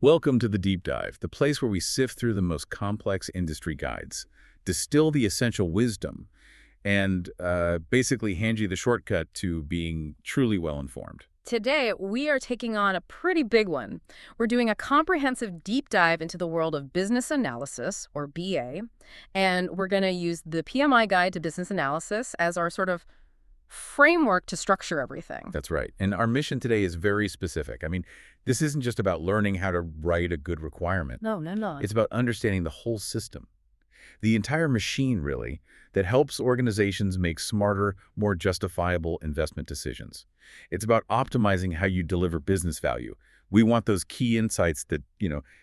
Welcome to the Deep Dive, the place where we sift through the most complex industry guides, distill the essential wisdom, and basically hand you the shortcut to being truly well-informed. Today, we are taking on a pretty big one. We're doing a comprehensive deep dive into the world of business analysis, or BA, and we're going to use the PMI Guide to Business Analysis as our sort of framework to structure everything. That's right. And our mission today is very specific. I mean, this isn't just about learning how to write a good requirement. No, no, no. It's about understanding the whole system, the entire machine, really, that helps organizations make smarter, more justifiable investment decisions. It's about optimizing how you deliver business value. We want those key insights that,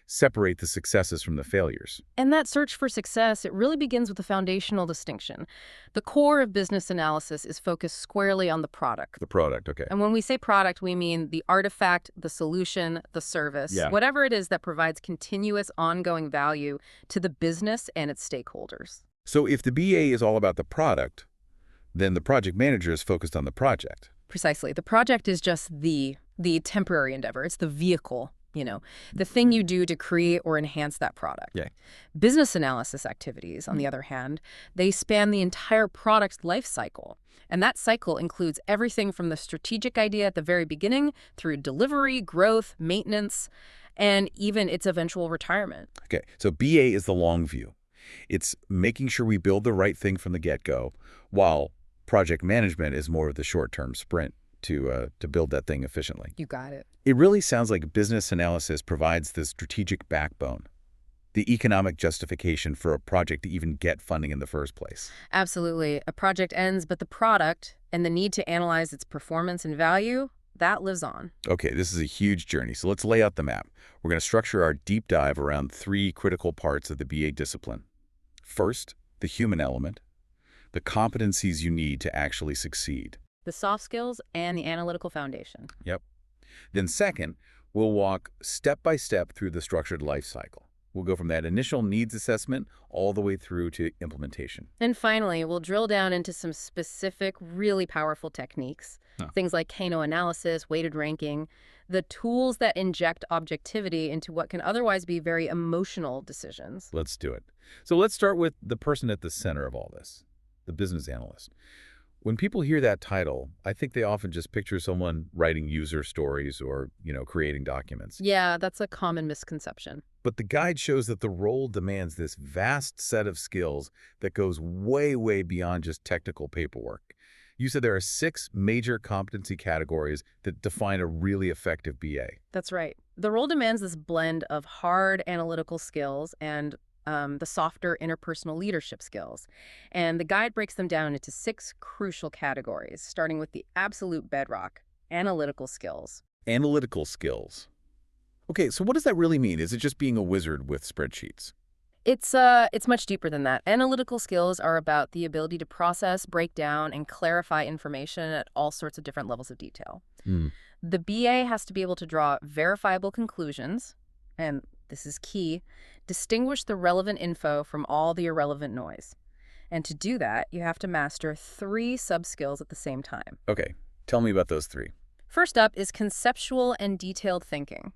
separate the successes from the failures. And that search for success, it really begins with a foundational distinction. The core of business analysis is focused squarely on the product. The product, okay. And when we say product, we mean the artifact, the solution, the service, Yeah. whatever it is that provides continuous ongoing value to the business and its stakeholders. So if the BA is all about the product, then the project manager is focused on the project. Precisely. The project is just the temporary endeavor. It's the vehicle, the thing you do to create or enhance that product. Yeah. Business analysis activities, on the other hand, they span the entire product's life cycle. And that cycle includes everything from the strategic idea at the very beginning through delivery, growth, maintenance, and even its eventual retirement. Okay, so BA is the long view. It's making sure we build the right thing from the get-go, while project management is more of the short-term sprint to build that thing efficiently. You got it. It really sounds like business analysis provides the strategic backbone, the economic justification for a project to even get funding in the first place. Absolutely. A project ends, but the product and the need to analyze its performance and value, that lives on. Okay, this is a huge journey, so let's lay out the map. We're going to structure our deep dive around three critical parts of the BA discipline. First, the human element, the competencies you need to actually succeed. The soft skills and the analytical foundation. Yep. Then second, we'll walk step by step through the structured life cycle. We'll go from that initial needs assessment all the way through to implementation. And finally, we'll drill down into some specific, really powerful techniques. Things like Kano analysis, weighted ranking, the tools that inject objectivity into what can otherwise be very emotional decisions. Let's do it. So let's start with the person at the center of all this, the business analyst. When people hear that title, I think they often just picture someone writing user stories or, creating documents. Yeah, that's a common misconception. But the guide shows that the role demands this vast set of skills that goes way, way beyond just technical paperwork. You said there are 6 major competency categories that define a really effective BA. That's right. The role demands this blend of hard analytical skills and the softer interpersonal leadership skills. And the guide breaks them down into 6 crucial categories, starting with the absolute bedrock, analytical skills. Analytical skills. Okay, so what does that really mean? Is it just being a wizard with spreadsheets? It's much deeper than that. Analytical skills are about the ability to process, break down, and clarify information at all sorts of different levels of detail. The BA has to be able to draw verifiable conclusions, and this is key, distinguish the relevant info from all the irrelevant noise. And to do that, you have to master 3 sub-skills at the same time. Okay, tell me about those 3. First up is conceptual and detailed thinking.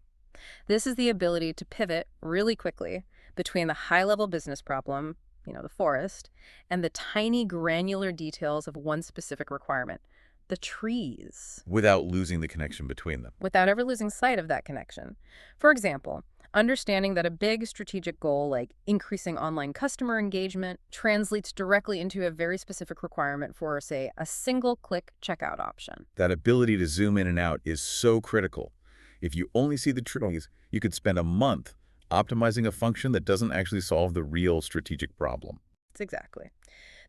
This is the ability to pivot really quickly between the high-level business problem, the forest, and the tiny granular details of one specific requirement, the trees. Without losing the connection between them. Without ever losing sight of that connection. For example, understanding that a big strategic goal like increasing online customer engagement translates directly into a very specific requirement for, say, a single-click checkout option. That ability to zoom in and out is so critical. If you only see the trees, you could spend a month optimizing a function that doesn't actually solve the real strategic problem. Exactly.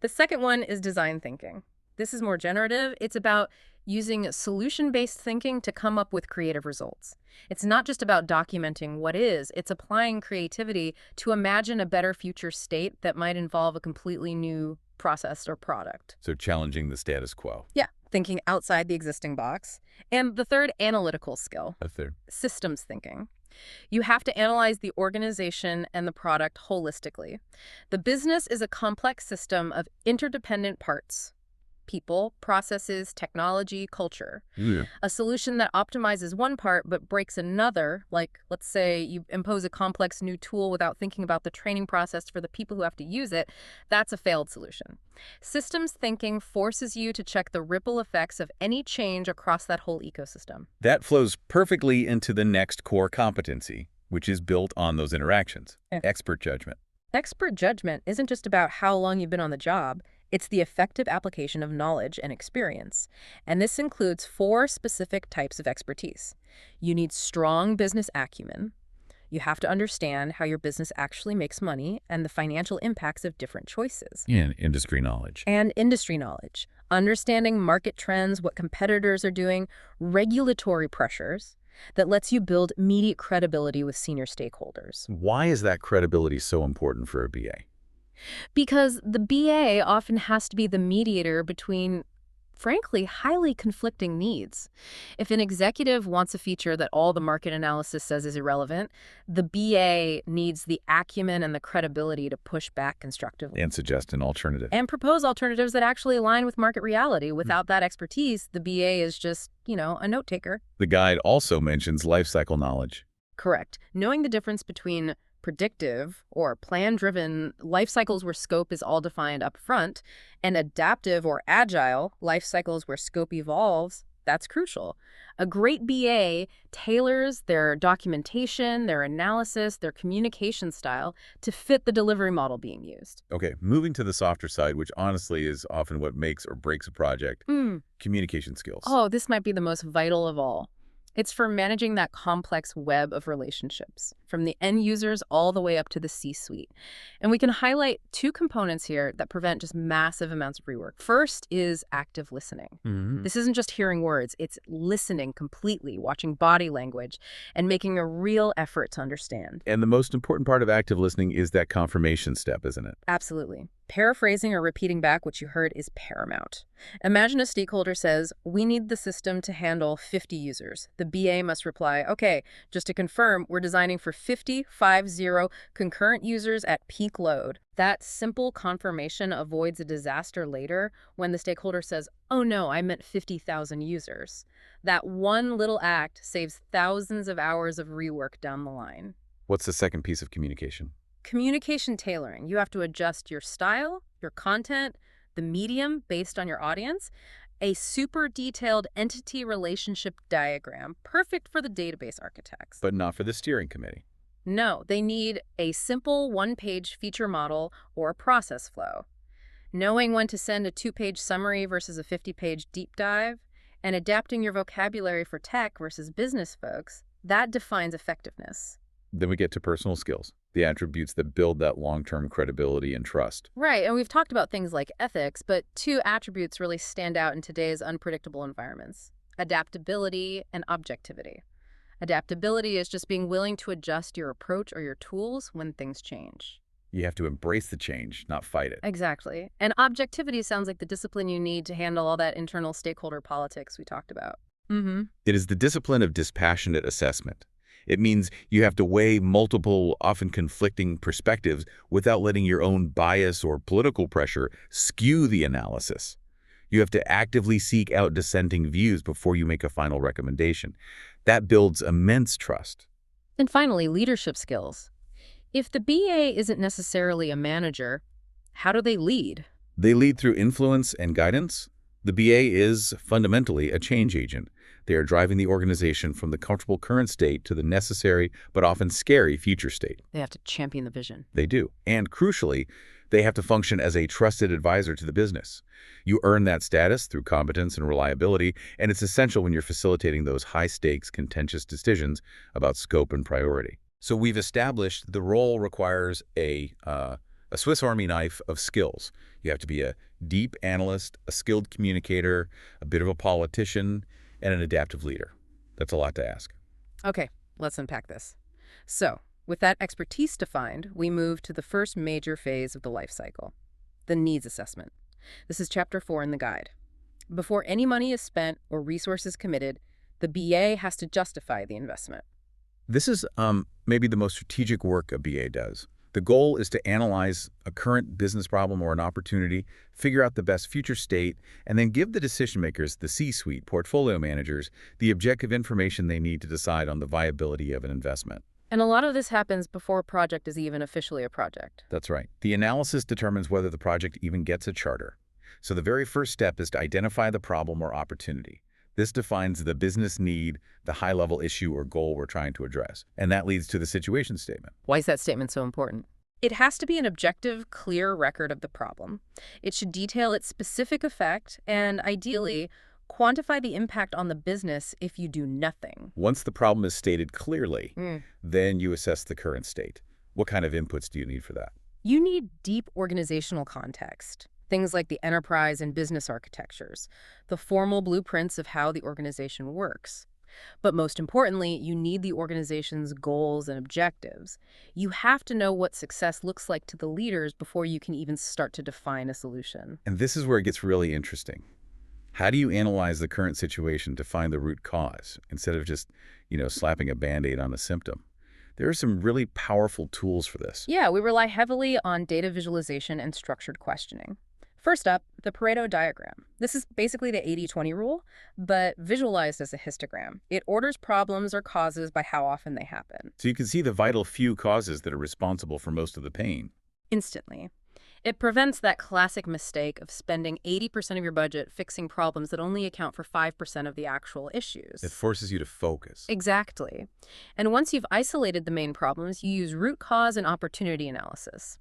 The second one is design thinking. This is more generative. It's about using solution-based thinking to come up with creative results. It's not just about documenting what is, it's applying creativity to imagine a better future state that might involve a completely new process or product. So challenging the status quo. Yeah, thinking outside the existing box. And the third analytical skill, A third. systems thinking. You have to analyze the organization and the product holistically. The business is a complex system of interdependent parts. people, processes, technology, culture. Yeah. A solution that optimizes one part but breaks another, like let's say you impose a complex new tool without thinking about the training process for the people who have to use it, that's a failed solution. Systems thinking forces you to check the ripple effects of any change across that whole ecosystem. That flows perfectly into the next core competency, which is built on those interactions, Yeah. expert judgment. Expert judgment isn't just about how long you've been on the job. It's the effective application of knowledge and experience. And this includes 4 specific types of expertise. You need strong business acumen. You have to understand how your business actually makes money and the financial impacts of different choices. And industry knowledge. And industry knowledge, understanding market trends, what competitors are doing, regulatory pressures that lets you build immediate credibility with senior stakeholders. Why is that credibility so important for a BA? Because the BA often has to be the mediator between, frankly, highly conflicting needs. If an executive wants a feature that all the market analysis says is irrelevant, the BA needs the acumen and the credibility to push back constructively. And suggest an alternative. And propose alternatives that actually align with market reality. Without that expertise, the BA is just, a note taker. The guide also mentions life cycle knowledge. Correct. Knowing the difference between predictive or plan-driven life cycles where scope is all defined up front and adaptive or agile life cycles where scope evolves, that's crucial. A great BA tailors their documentation, their analysis, their communication style to fit the delivery model being used. Okay, moving to the softer side, which honestly is often what makes or breaks a project, communication skills. Oh, this might be the most vital of all. It's for managing that complex web of relationships, from the end users all the way up to the C-suite. And we can highlight 2 components here that prevent just massive amounts of rework. First is active listening. This isn't just hearing words, it's listening completely, watching body language, and making a real effort to understand. And the most important part of active listening is that confirmation step, isn't it? Absolutely. Paraphrasing or repeating back what you heard is paramount. Imagine a stakeholder says, "We need the system to handle 50 users." The BA must reply, "Okay, just to confirm, we're designing for 50 concurrent users at peak load." That simple confirmation avoids a disaster later when the stakeholder says, "Oh no, I meant 50,000 users." That one little act saves thousands of hours of rework down the line. What's the second piece of communication? Communication tailoring. You have to adjust your style, your content, the medium based on your audience. A super detailed entity relationship diagram, perfect for the database architects. But not for the steering committee. No, they need a simple 1-page feature model or process flow. Knowing when to send a 2-page summary versus a 50-page deep dive, and adapting your vocabulary for tech versus business folks, that defines effectiveness. Then we get to personal skills, the attributes that build that long-term credibility and trust. Right, and we've talked about things like ethics, but 2 attributes really stand out in today's unpredictable environments: adaptability and objectivity. Adaptability is just being willing to adjust your approach or your tools when things change. You have to embrace the change, not fight it. Exactly. And objectivity sounds like the discipline you need to handle all that internal stakeholder politics we talked about. It is the discipline of dispassionate assessment. It means you have to weigh multiple, often conflicting perspectives without letting your own bias or political pressure skew the analysis. You have to actively seek out dissenting views before you make a final recommendation. That builds immense trust. And finally, leadership skills. If the BA isn't necessarily a manager, how do they lead? They lead through influence and guidance. The BA is fundamentally a change agent. They are driving the organization from the comfortable current state to the necessary but often scary future state. They have to champion the vision. They do. And crucially, they have to function as a trusted advisor to the business. You earn that status through competence and reliability, and it's essential when you're facilitating those high-stakes, contentious decisions about scope and priority. So we've established the role requires a Swiss Army knife of skills. You have to be a deep analyst, a skilled communicator, a bit of a politician, and an adaptive leader. That's a lot to ask. Okay, let's unpack this. So, with that expertise defined, we move to the first major phase of the life cycle, the needs assessment. This is Chapter 4 in the guide. Before any money is spent or resources committed, the BA has to justify the investment. This is maybe the most strategic work a BA does. The goal is to analyze a current business problem or an opportunity, figure out the best future state, and then give the decision makers, the C-suite, portfolio managers, the objective information they need to decide on the viability of an investment. And a lot of this happens before a project is even officially a project. That's right. The analysis determines whether the project even gets a charter. So the very first step is to identify the problem or opportunity. This defines the business need, the high-level issue or goal we're trying to address. And that leads to the situation statement. Why is that statement so important? It has to be an objective, clear record of the problem. It should detail its specific effect and, ideally, quantify the impact on the business if you do nothing. Once the problem is stated clearly, then you assess the current state. What kind of inputs do you need for that? You need deep organizational context. Things like the enterprise and business architectures, the formal blueprints of how the organization works. But most importantly, you need the organization's goals and objectives. You have to know what success looks like to the leaders before you can even start to define a solution. And this is where it gets really interesting. How do you analyze the current situation to find the root cause instead of just, slapping a Band-Aid on a symptom? There are some really powerful tools for this. Yeah, we rely heavily on data visualization and structured questioning. First up, the Pareto diagram. This is basically the 80-20 rule, but visualized as a histogram. It orders problems or causes by how often they happen. So you can see the vital few causes that are responsible for most of the pain. Instantly. It prevents that classic mistake of spending 80% of your budget fixing problems that only account for 5% of the actual issues. It forces you to focus. Exactly. And once you've isolated the main problems, you use root cause and opportunity analysis.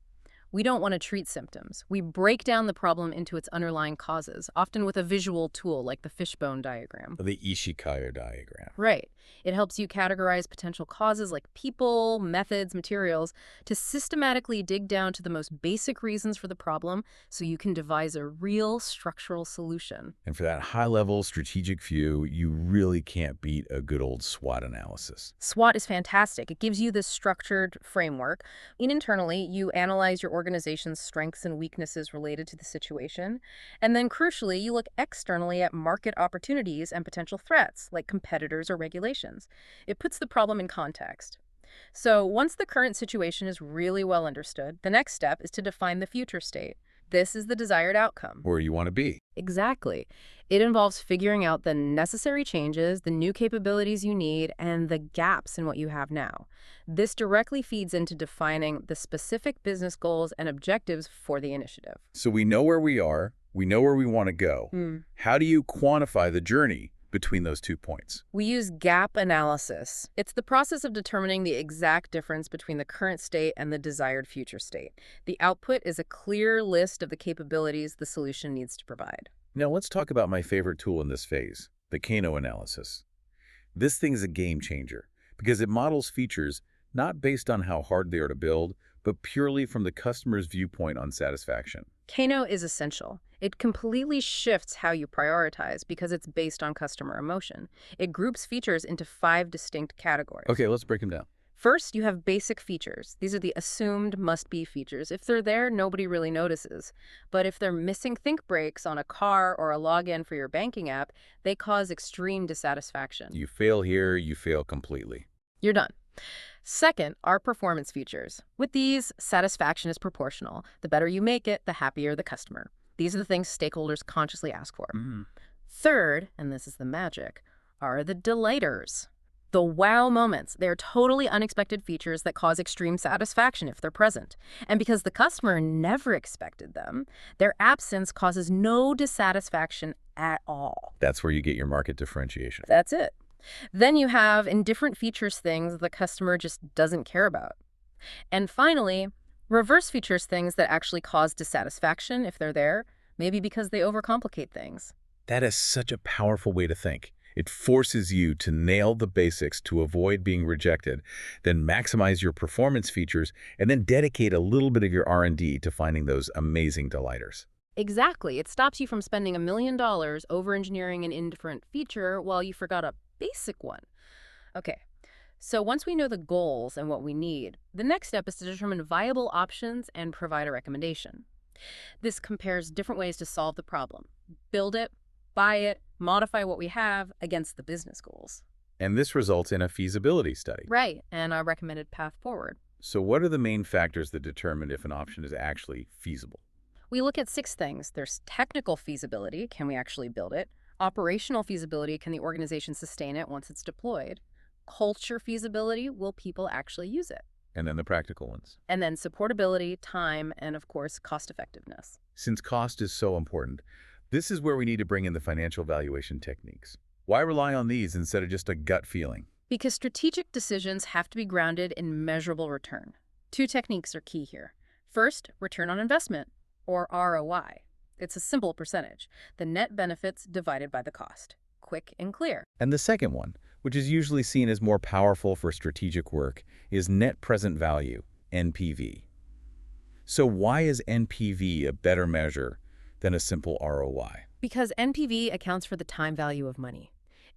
We don't want to treat symptoms. We break down the problem into its underlying causes, often with a visual tool like the fishbone diagram. The Ishikawa diagram. Right. It helps you categorize potential causes like people, methods, materials, to systematically dig down to the most basic reasons for the problem so you can devise a real structural solution. And for that high-level strategic view, you really can't beat a good old SWOT analysis. SWOT is fantastic. It gives you this structured framework. Internally, you analyze your organization's strengths and weaknesses related to the situation. And then, crucially, you look externally at market opportunities and potential threats, like competitors or regulations. It puts the problem in context. So once the current situation is really well understood, the next step is to define the future state. This is the desired outcome. Where you want to be. Exactly. It involves figuring out the necessary changes, the new capabilities you need, and the gaps in what you have now. This directly feeds into defining the specific business goals and objectives for the initiative. So we know where we are, we know where we want to go. How do you quantify the journey between those 2 points? We use gap analysis. It's the process of determining the exact difference between the current state and the desired future state. The output is a clear list of the capabilities the solution needs to provide. Now let's talk about my favorite tool in this phase, the Kano analysis. This thing is a game changer because it models features not based on how hard they are to build, but purely from the customer's viewpoint on satisfaction. Kano is essential. It completely shifts how you prioritize because it's based on customer emotion. It groups features into 5 distinct categories. Okay, let's break them down. First, you have basic features. These are the assumed must-be features. If they're there, nobody really notices. But if they're missing think brakes on a car or a login for your banking app, they cause extreme dissatisfaction. You fail here, you fail completely. You're done. Second are performance features. With these, satisfaction is proportional. The better you make it, the happier the customer. These are the things stakeholders consciously ask for. Third, and this is the magic, are the delighters. The wow moments. They're totally unexpected features that cause extreme satisfaction if they're present. And because the customer never expected them, their absence causes no dissatisfaction at all. That's where you get your market differentiation. That's it. Then you have indifferent features things the customer just doesn't care about. And finally, reverse features things that actually cause dissatisfaction if they're there, maybe because they overcomplicate things. That is such a powerful way to think. It forces you to nail the basics to avoid being rejected, then maximize your performance features, and then dedicate a little bit of your R&D to finding those amazing delighters. Exactly. It stops you from spending $1 million over-engineering an indifferent feature while you forgot a basic one. Okay, so once we know the goals and what we need, the next step is to determine viable options and provide a recommendation. This compares different ways to solve the problem. Build it, buy it, modify what we have against the business goals. And this results in a feasibility study. Right, and a recommended path forward. So what are the main factors that determine if an option is actually feasible? We look at 6 things. There's technical feasibility, can we actually build it? Operational feasibility, can the organization sustain it once it's deployed? Culture feasibility, will people actually use it? And then the practical ones. And then supportability, time, and of course, cost effectiveness. Since cost is so important, this is where we need to bring in the financial valuation techniques. Why rely on these instead of just a gut feeling? Because strategic decisions have to be grounded in measurable return. 2 techniques are key here. First, return on investment, or ROI. It's a simple percentage, the net benefits divided by the cost. Quick and clear. And the second one, which is usually seen as more powerful for strategic work, is net present value, NPV. So why is NPV a better measure than a simple ROI? Because NPV accounts for the time value of money.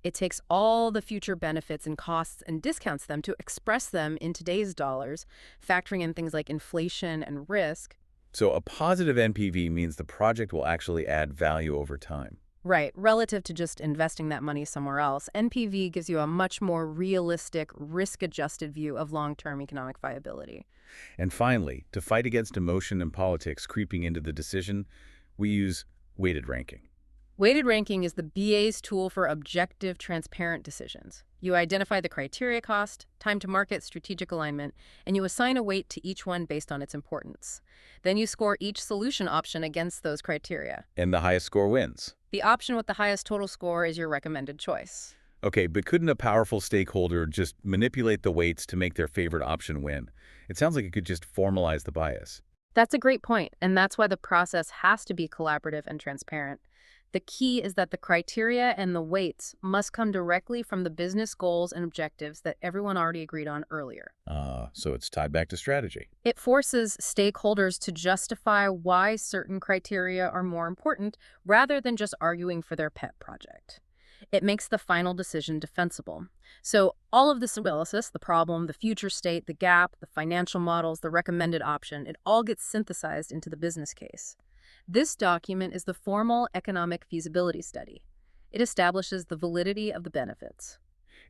It takes all the future benefits and costs and discounts them to express them in today's dollars, factoring in things like inflation and risk. So a positive NPV means the project will actually add value over time. Right, relative to just investing that money somewhere else, NPV gives you a much more realistic, risk-adjusted view of long-term economic viability. And finally, to fight against emotion and politics creeping into the decision, we use weighted ranking. Weighted ranking is the BA's tool for objective, transparent decisions. You identify the criteria cost, time to market, strategic alignment, and you assign a weight to each one based on its importance. Then you score each solution option against those criteria. And the highest score wins. The option with the highest total score is your recommended choice. Okay, but couldn't a powerful stakeholder just manipulate the weights to make their favorite option win? It sounds like it could just formalize the bias. That's a great point, and that's why the process has to be collaborative and transparent. The key is that the criteria and the weights must come directly from the business goals and objectives that everyone already agreed on earlier. So it's tied back to strategy. It forces stakeholders to justify why certain criteria are more important rather than just arguing for their pet project. It makes the final decision defensible. So all of this analysis, the problem, the future state, the gap, the financial models, the recommended option, it all gets synthesized into the business case. This document is the formal economic feasibility study. It establishes the validity of the benefits.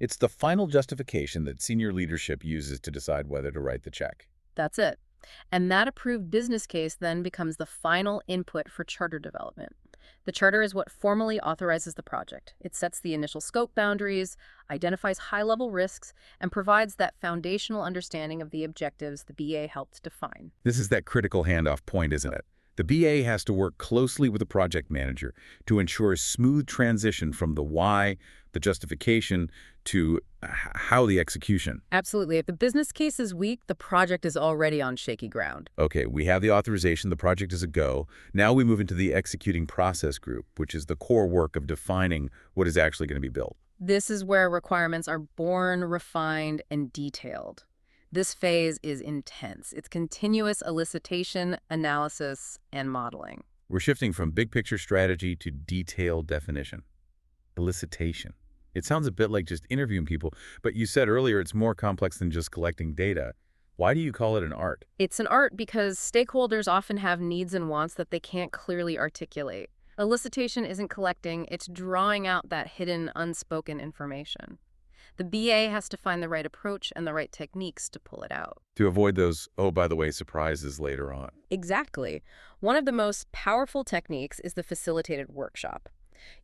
It's the final justification that senior leadership uses to decide whether to write the check. That's it. And that approved business case then becomes the final input for charter development. The charter is what formally authorizes the project. It sets the initial scope boundaries, identifies high-level risks, and provides that foundational understanding of the objectives the BA helped define. This is that critical handoff point, isn't it? The BA has to work closely with the project manager to ensure a smooth transition from the why, the justification, to how the execution. Absolutely. If the business case is weak, the project is already on shaky ground. Okay, we have the authorization, the project is a go. Now we move into the executing process group, which is the core work of defining what is actually going to be built. This is where requirements are born, refined, and detailed. This phase is intense. It's continuous elicitation, analysis, and modeling. We're shifting from big picture strategy to detailed definition. Elicitation. It sounds a bit like just interviewing people, but you said earlier it's more complex than just collecting data. Why do you call it an art? It's an art because stakeholders often have needs and wants that they can't clearly articulate. Elicitation isn't collecting, it's drawing out that hidden, unspoken information. The BA has to find the right approach and the right techniques to pull it out. To avoid those, oh, by the way, surprises later on. Exactly. One of the most powerful techniques is the facilitated workshop.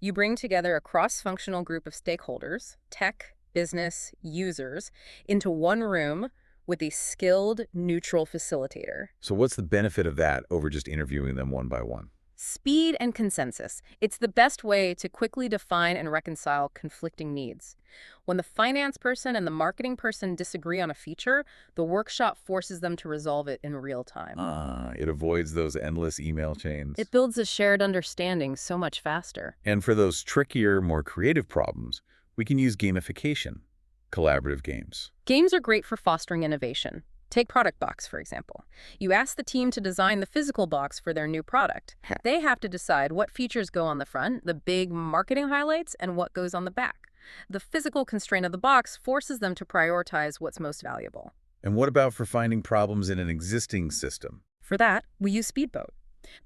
You bring together a cross-functional group of stakeholders, tech, business, users, into one room with a skilled, neutral facilitator. So what's the benefit of that over just interviewing them one by one? Speed and consensus. It's the best way to quickly define and reconcile conflicting needs. When the finance person and the marketing person disagree on a feature, the workshop forces them to resolve it in real time. It avoids those endless email chains. It builds a shared understanding so much faster. And for those trickier, more creative problems, we can use gamification, collaborative games. Games are great for fostering innovation. Take Product Box, for example. You ask the team to design the physical box for their new product. They have to decide what features go on the front, the big marketing highlights, and what goes on the back. The physical constraint of the box forces them to prioritize what's most valuable. And what about for finding problems in an existing system? For that, we use Speedboat.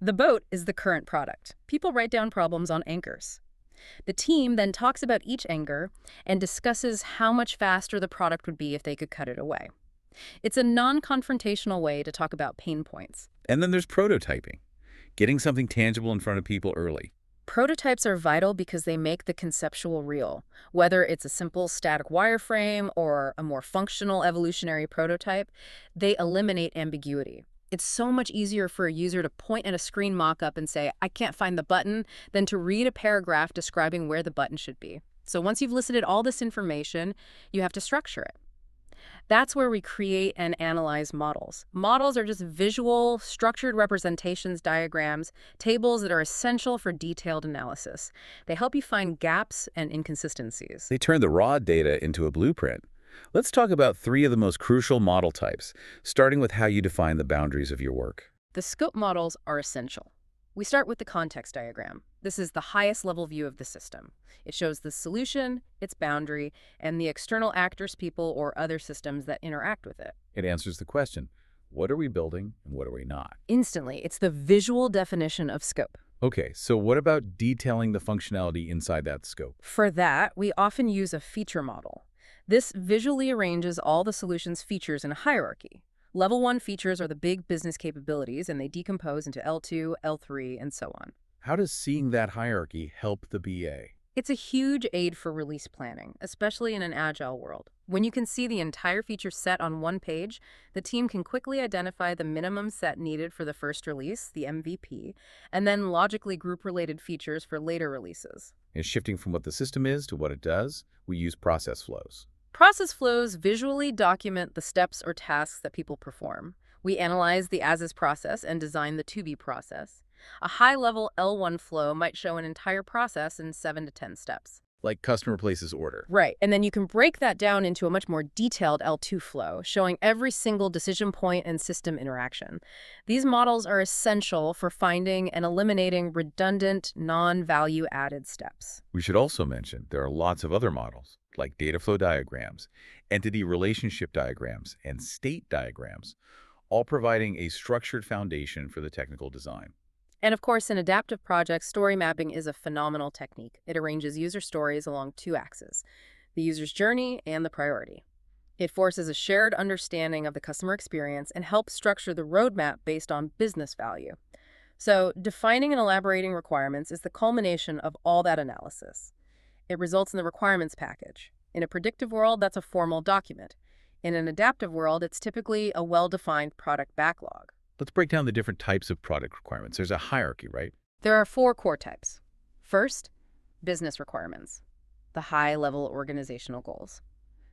The boat is the current product. People write down problems on anchors. The team then talks about each anchor and discusses how much faster the product would be if they could cut it away. It's a non-confrontational way to talk about pain points. And then there's prototyping, getting something tangible in front of people early. Prototypes are vital because they make the conceptual real. Whether it's a simple static wireframe or a more functional evolutionary prototype, they eliminate ambiguity. It's so much easier for a user to point at a screen mock-up and say, I can't find the button, than to read a paragraph describing where the button should be. So once you've listed all this information, you have to structure it. That's where we create and analyze models. Models are just visual, structured representations, diagrams, tables that are essential for detailed analysis. They help you find gaps and inconsistencies. They turn the raw data into a blueprint. Let's talk about 3 of the most crucial model types, starting with how you define the boundaries of your work. The scope models are essential. We start with the context diagram. This is the highest level view of the system. It shows the solution, its boundary, and the external actors, people, or other systems that interact with it. It answers the question, what are we building and what are we not? Instantly, it's the visual definition of scope. Okay, so what about detailing the functionality inside that scope? For that, we often use a feature model. This visually arranges all the solution's features in a hierarchy. Level 1 features are the big business capabilities, and they decompose into L2, L3, and so on. How does seeing that hierarchy help the BA? It's a huge aid for release planning, especially in an agile world. When you can see the entire feature set on one page, the team can quickly identify the minimum set needed for the first release, the MVP, and then logically group related features for later releases. And shifting from what the system is to what it does, we use process flows. Process flows visually document the steps or tasks that people perform. We analyze the as-is process and design the to-be process. A high-level L1 flow might show an entire process in 7 to 10 steps. Like customer places order. Right, and then you can break that down into a much more detailed L2 flow, showing every single decision point and system interaction. These models are essential for finding and eliminating redundant, non-value-added steps. We should also mention there are lots of other models, like data flow diagrams, entity relationship diagrams, and state diagrams, all providing a structured foundation for the technical design. And of course, in adaptive projects, story mapping is a phenomenal technique. It arranges user stories along 2 axes, the user's journey and the priority. It forces a shared understanding of the customer experience and helps structure the roadmap based on business value. So, defining and elaborating requirements is the culmination of all that analysis. It results in the requirements package. In a predictive world, that's a formal document. In an adaptive world, it's typically a well-defined product backlog. Let's break down the different types of product requirements. There's a hierarchy, right? There are 4 core types. First, business requirements, the high-level organizational goals.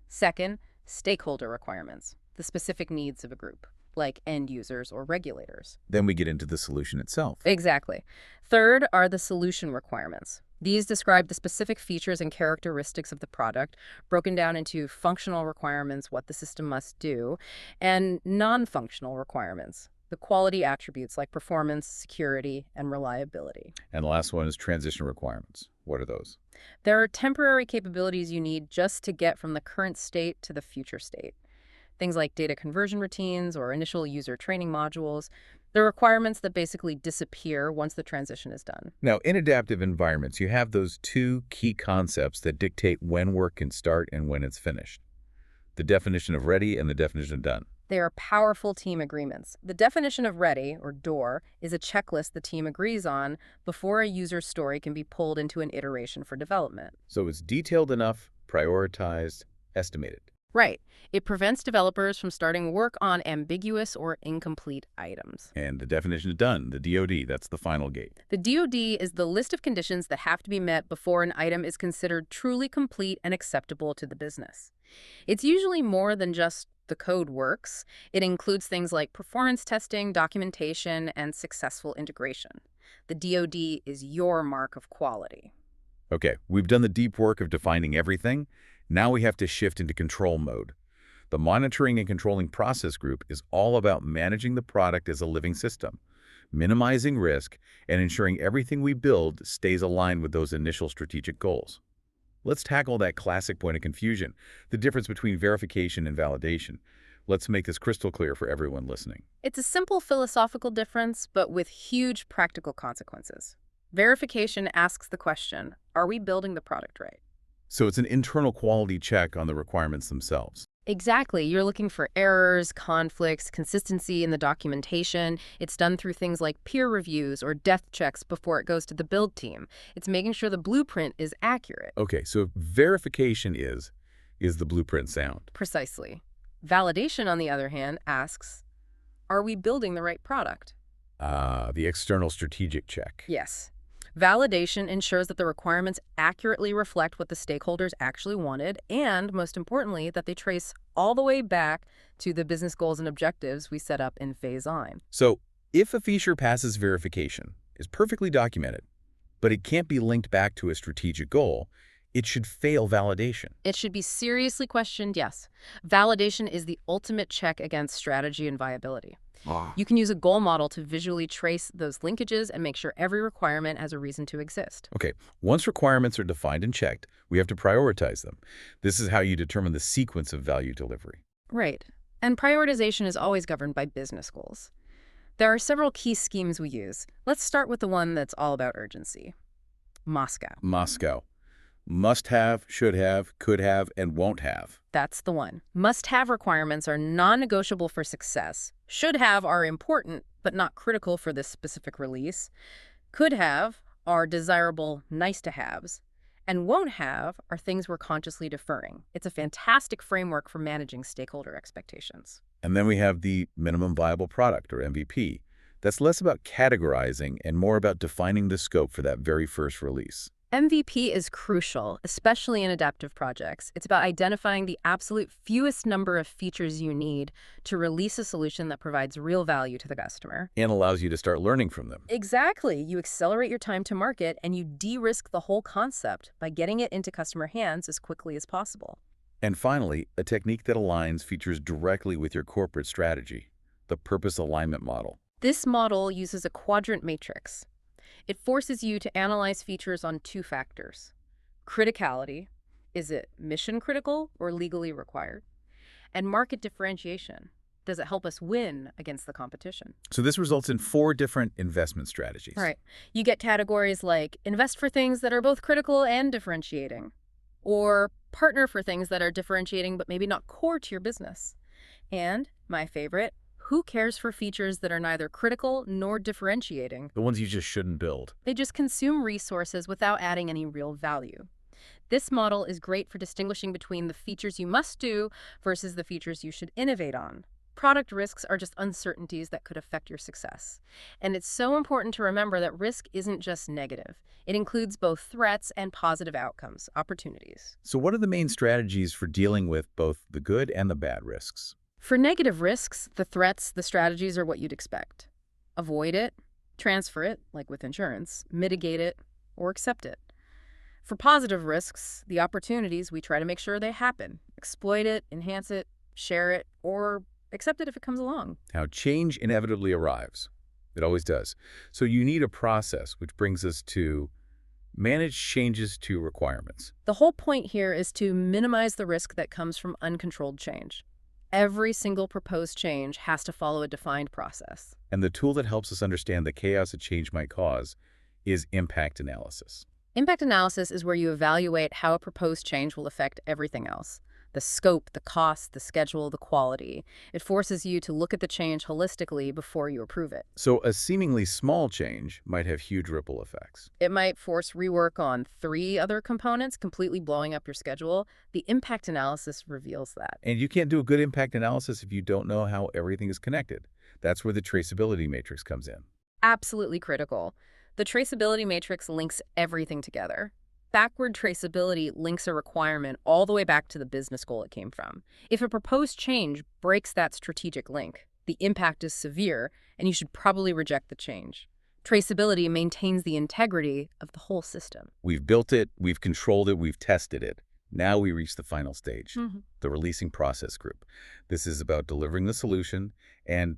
Second, stakeholder requirements, the specific needs of a group, like end users or regulators. Then we get into the solution itself. Exactly. Third are the solution requirements. These describe the specific features and characteristics of the product, broken down into functional requirements, what the system must do, and non-functional requirements, the quality attributes like performance, security, and reliability. And the last one is transition requirements. What are those? There are temporary capabilities you need just to get from the current state to the future state. Things like data conversion routines or initial user training modules. They're requirements that basically disappear once the transition is done. Now, in adaptive environments, you have those 2 key concepts that dictate when work can start and when it's finished. The definition of ready and the definition of done. They are powerful team agreements. The definition of ready, or DOOR, is a checklist the team agrees on before a user's story can be pulled into an iteration for development. So it's detailed enough, prioritized, estimated. Right. It prevents developers from starting work on ambiguous or incomplete items. And the definition of done, the DoD, that's the final gate. The DoD is the list of conditions that have to be met before an item is considered truly complete and acceptable to the business. It's usually more than just the code works. It includes things like performance testing, documentation, and successful integration. The DoD is your mark of quality. Okay, we've done the deep work of defining everything. Now we have to shift into control mode. The monitoring and controlling process group is all about managing the product as a living system, minimizing risk, and ensuring everything we build stays aligned with those initial strategic goals. Let's tackle that classic point of confusion, the difference between verification and validation. Let's make this crystal clear for everyone listening. It's a simple philosophical difference, but with huge practical consequences. Verification asks the question, are we building the product right? So it's an internal quality check on the requirements themselves. Exactly. You're looking for errors, conflicts, consistency in the documentation. It's done through things like peer reviews or depth checks before it goes to the build team. It's making sure the blueprint is accurate. Okay, so verification is the blueprint sound. Precisely. Validation, on the other hand, asks, are we building the right product? The external strategic check. Yes. Validation ensures that the requirements accurately reflect what the stakeholders actually wanted, and, most importantly, that they trace all the way back to the business goals and objectives we set up in phase on. So, if a feature passes verification, is perfectly documented, but it can't be linked back to a strategic goal, it should fail validation. It should be seriously questioned, yes. Validation is the ultimate check against strategy and viability. You can use a goal model to visually trace those linkages and make sure every requirement has a reason to exist. Okay, once requirements are defined and checked, we have to prioritize them. This is how you determine the sequence of value delivery. Right. And prioritization is always governed by business goals. There are several key schemes we use. Let's start with the one that's all about urgency. Moscow. Must have, should have, could have, and won't have. That's the one. Must-have requirements are non-negotiable for success. Should have are important, but not critical for this specific release. Could have are desirable nice-to-haves. And won't have are things we're consciously deferring. It's a fantastic framework for managing stakeholder expectations. And then we have the minimum viable product, or MVP. That's less about categorizing and more about defining the scope for that very first release. MVP is crucial, especially in adaptive projects. It's about identifying the absolute fewest number of features you need to release a solution that provides real value to the customer. And allows you to start learning from them. Exactly. You accelerate your time to market and you de-risk the whole concept by getting it into customer hands as quickly as possible. And finally, a technique that aligns features directly with your corporate strategy, the purpose alignment model. This model uses a quadrant matrix. It forces you to analyze features on two factors. Criticality, is it mission critical or legally required? And market differentiation, does it help us win against the competition? So this results in 4 different investment strategies. Right. You get categories like invest for things that are both critical and differentiating, or partner for things that are differentiating but maybe not core to your business. And, my favorite, who cares for features that are neither critical nor differentiating? The ones you just shouldn't build. They just consume resources without adding any real value. This model is great for distinguishing between the features you must do versus the features you should innovate on. Product risks are just uncertainties that could affect your success. And it's so important to remember that risk isn't just negative. It includes both threats and positive outcomes, opportunities. So what are the main strategies for dealing with both the good and the bad risks? For negative risks, the threats, the strategies are what you'd expect. Avoid it, transfer it, like with insurance, mitigate it, or accept it. For positive risks, the opportunities, we try to make sure they happen. Exploit it, enhance it, share it, or accept it if it comes along. Now, change inevitably arrives. It always does. So you need a process, which brings us to manage changes to requirements. The whole point here is to minimize the risk that comes from uncontrolled change. Every single proposed change has to follow a defined process. And the tool that helps us understand the chaos a change might cause is impact analysis. Impact analysis is where you evaluate how a proposed change will affect everything else. The scope, the cost, the schedule, the quality. It forces you to look at the change holistically before you approve it. So a seemingly small change might have huge ripple effects. It might force rework on 3 other components, completely blowing up your schedule. The impact analysis reveals that. And you can't do a good impact analysis if you don't know how everything is connected. That's where the traceability matrix comes in. Absolutely critical. The traceability matrix links everything together. Backward traceability links a requirement all the way back to the business goal it came from. If a proposed change breaks that strategic link, the impact is severe, and you should probably reject the change. Traceability maintains the integrity of the whole system. We've built it, we've controlled it, we've tested it. Now we reach the final stage, the releasing process group. This is about delivering the solution and,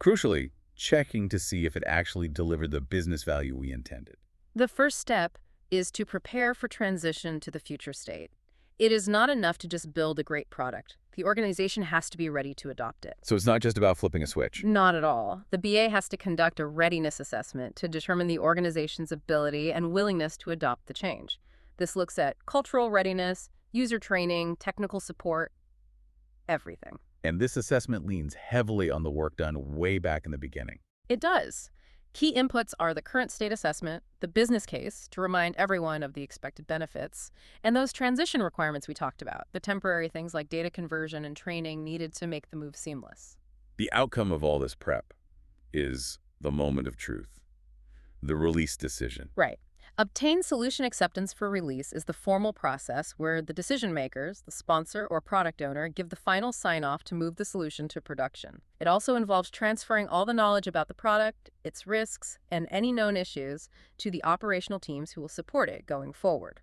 crucially, checking to see if it actually delivered the business value we intended. The first step is to prepare for transition to the future state. It is not enough to just build a great product. The organization has to be ready to adopt it. So it's not just about flipping a switch. Not at all. The BA has to conduct a readiness assessment to determine the organization's ability and willingness to adopt the change. This looks at cultural readiness, user training, technical support. everything. And this assessment leans heavily on the work done way back in the beginning. It does. Key inputs are the current state assessment, the business case to remind everyone of the expected benefits, and those transition requirements we talked about, the temporary things like data conversion and training needed to make the move seamless. The outcome of all this prep is the moment of truth, the release decision. Right. Obtain solution acceptance for release is the formal process where the decision makers, the sponsor or product owner, give the final sign-off to move the solution to production. It also involves transferring all the knowledge about the product, its risks, and any known issues to the operational teams who will support it going forward.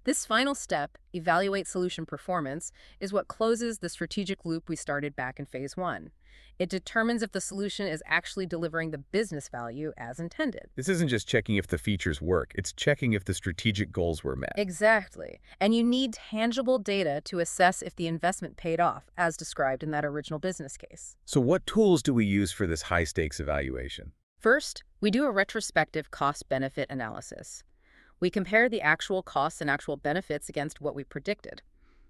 This final step, evaluate solution performance, is what closes the strategic loop we started back in phase 1. It determines if the solution is actually delivering the business value as intended. This isn't just checking if the features work, it's checking if the strategic goals were met. Exactly. And you need tangible data to assess if the investment paid off, as described in that original business case. So what tools do we use for this high-stakes evaluation? First, we do a retrospective cost-benefit analysis. We compare the actual costs and actual benefits against what we predicted.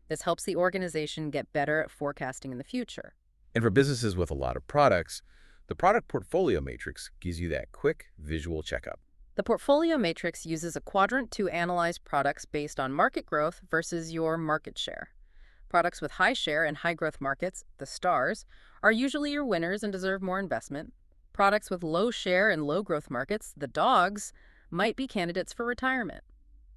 This helps the organization get better at forecasting in the future. And for businesses with a lot of products, the product portfolio matrix gives you that quick visual checkup. The portfolio matrix uses a quadrant to analyze products based on market growth versus your market share. Products with high share and high growth markets, the stars, are usually your winners and deserve more investment. Products with low share and low growth markets, the dogs, might be candidates for retirement.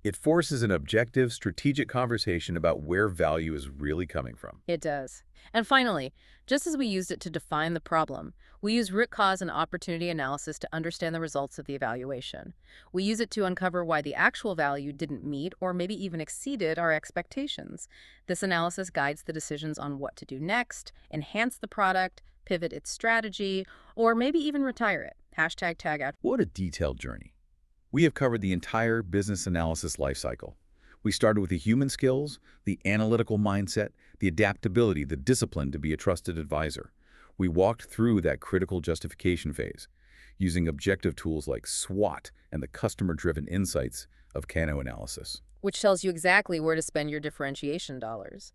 It forces an objective, strategic conversation about where value is really coming from. It does. And finally, just as we used it to define the problem, we use root cause and opportunity analysis to understand the results of the evaluation. We use it to uncover why the actual value didn't meet or maybe even exceeded our expectations. This analysis guides the decisions on what to do next, enhance the product, pivot its strategy, or maybe even retire it. #TagOut. What a detailed journey. We have covered the entire business analysis lifecycle. We started with the human skills, the analytical mindset, the adaptability, the discipline to be a trusted advisor. We walked through that critical justification phase, using objective tools like SWOT and the customer-driven insights of Kano analysis. Which tells you exactly where to spend your differentiation dollars.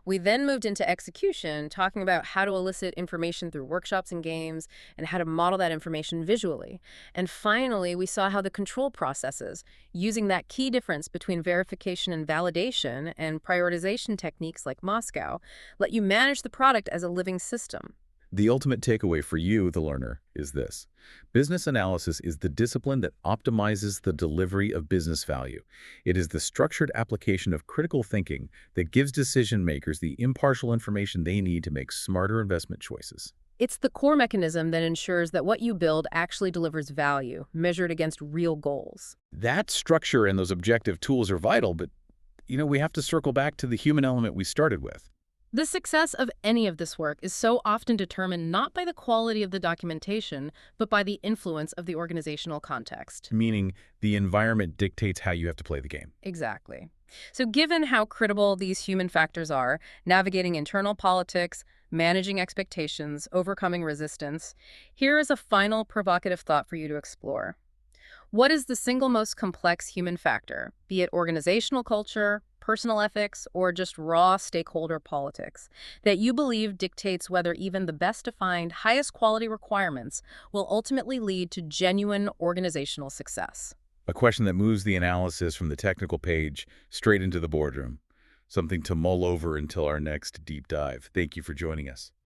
We then moved into execution, talking about how to elicit information through workshops and games, and how to model that information visually. And finally, we saw how the control processes, using that key difference between verification and validation and prioritization techniques like Moscow, let you manage the product as a living system. The ultimate takeaway for you, the learner, is this. Business analysis is the discipline that optimizes the delivery of business value. It is the structured application of critical thinking that gives decision makers the impartial information they need to make smarter investment choices. It's the core mechanism that ensures that what you build actually delivers value, measured against real goals. That structure and those objective tools are vital, but, we have to circle back to the human element we started with. The success of any of this work is so often determined not by the quality of the documentation, but by the influence of the organizational context. Meaning, the environment dictates how you have to play the game. Exactly. So given how critical these human factors are, navigating internal politics, managing expectations, overcoming resistance, here is a final provocative thought for you to explore. What is the single most complex human factor, be it organizational culture, personal ethics, or just raw stakeholder politics, that you believe dictates whether even the best defined, highest quality requirements will ultimately lead to genuine organizational success? A question that moves the analysis from the technical page straight into the boardroom. Something to mull over until our next deep dive. Thank you for joining us.